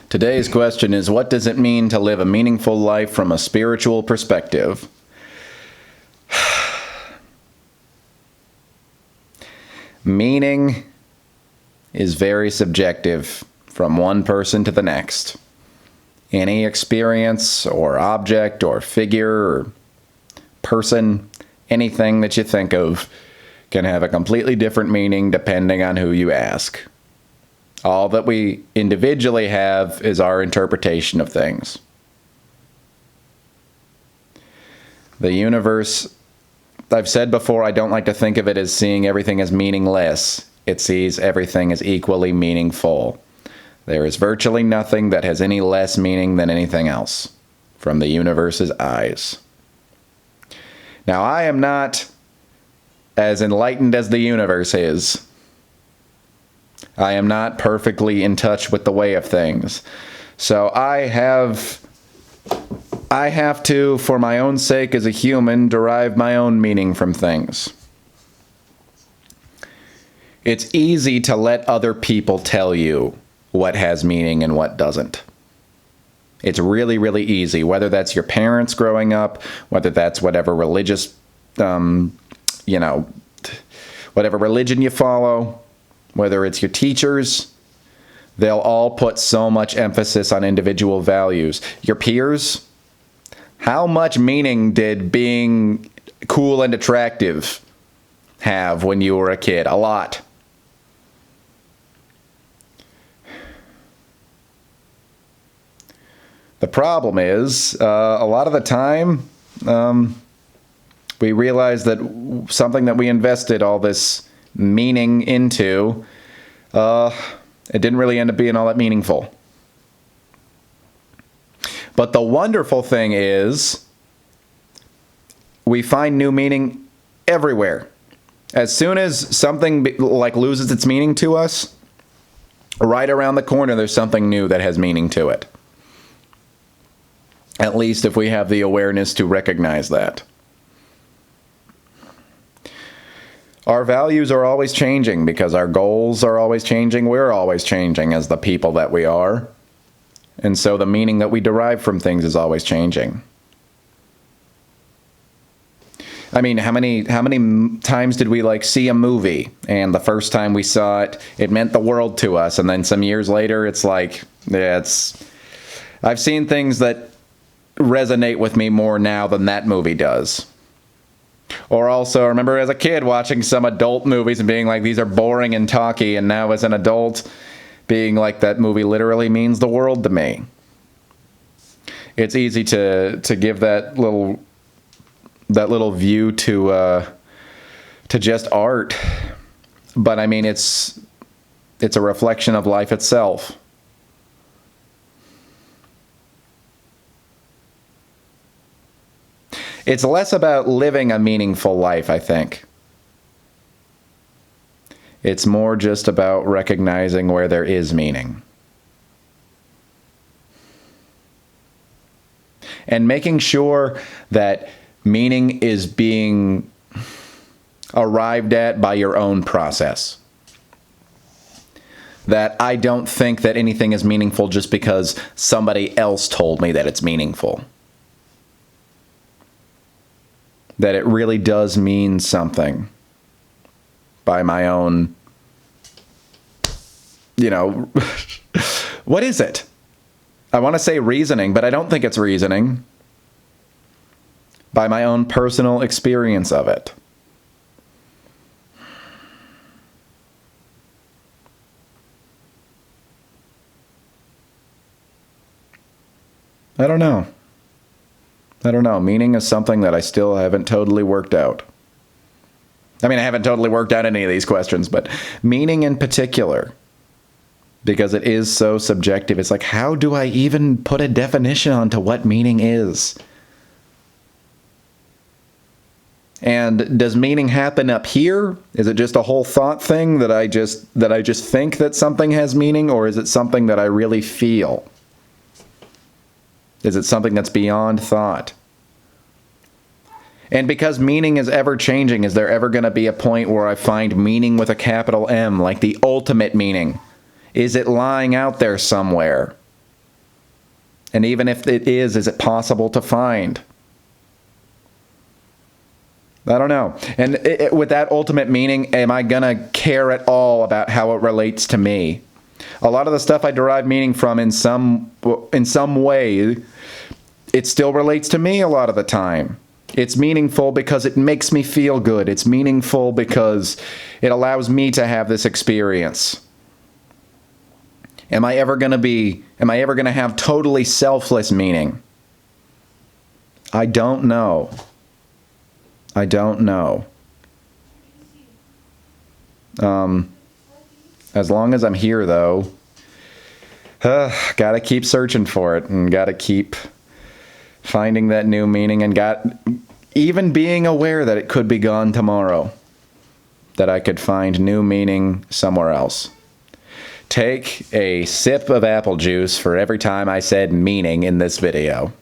Today's question is, what does it mean to live a meaningful life from a spiritual perspective? Meaning is very subjective from one person to the next. Any experience or object or figure or person, anything that you think of, can have a completely different meaning depending on who you ask. All that we individually have is our interpretation of things. The universe, I've said before, I don't like to think of it as seeing everything as meaningless. It sees everything as equally meaningful. There is virtually nothing that has any less meaning than anything else from the universe's eyes. Now, I am not as enlightened as the universe is. I am not perfectly in touch with the way of things. So I have to, for my own sake as a human, derive my own meaning from things. It's easy to let other people tell you what has meaning and what doesn't. It's really, really easy, whether that's your parents growing up, whether that's whatever religious, whatever religion you follow, whether it's your teachers. They'll all put so much emphasis on individual values. Your peers, how much meaning did being cool and attractive have when you were a kid? A lot. The problem is, a lot of the time, we realize that something that we invested all this meaning into, it didn't really end up being all that meaningful. But the wonderful thing is, we find new meaning everywhere. As soon as something loses its meaning to us, right around the corner there's something new that has meaning to it. At least if we have the awareness to recognize that. Our values are always changing because our goals are always changing. We're always changing as the people that we are. And so the meaning that we derive from things is always changing. I mean, how many times did we see a movie, and the first time we saw it, it meant the world to us, and then some years later it's I've seen things that resonate with me more now than that movie does. Or also, I remember as a kid watching some adult movies and being like, these are boring and talky, and now as an adult being like, that movie literally means the world to me. It's easy to give that little view to just art, but I mean it's a reflection of life itself. It's less about living a meaningful life, I think. It's more just about recognizing where there is meaning. And making sure that meaning is being arrived at by your own process. That I don't think that anything is meaningful just because somebody else told me that it's meaningful. That it really does mean something by my own, what is it? I want to say reasoning, but I don't think it's reasoning. By my own personal experience of it. I don't know. Meaning is something that I still haven't totally worked out. I mean, I haven't totally worked out any of these questions, but meaning in particular, because it is so subjective. It's like, how do I even put a definition onto what meaning is? And does meaning happen up here? Is it just a whole thought thing that I just think that something has meaning, or is it something that I really feel? Is it something that's beyond thought? And because meaning is ever changing, is there ever going to be a point where I find meaning with a capital M, like the ultimate meaning? Is it lying out there somewhere? And even if it is it possible to find? I don't know. And with that ultimate meaning, am I going to care at all about how it relates to me? A lot of the stuff I derive meaning from in some way, it still relates to me a lot of the time. It's meaningful because it makes me feel good. It's meaningful because it allows me to have this experience. Am I ever going to have totally selfless meaning? I don't know. I don't know. As long as I'm here, though, gotta keep searching for it and gotta keep finding that new meaning and even being aware that it could be gone tomorrow, that I could find new meaning somewhere else. Take a sip of apple juice for every time I said meaning in this video.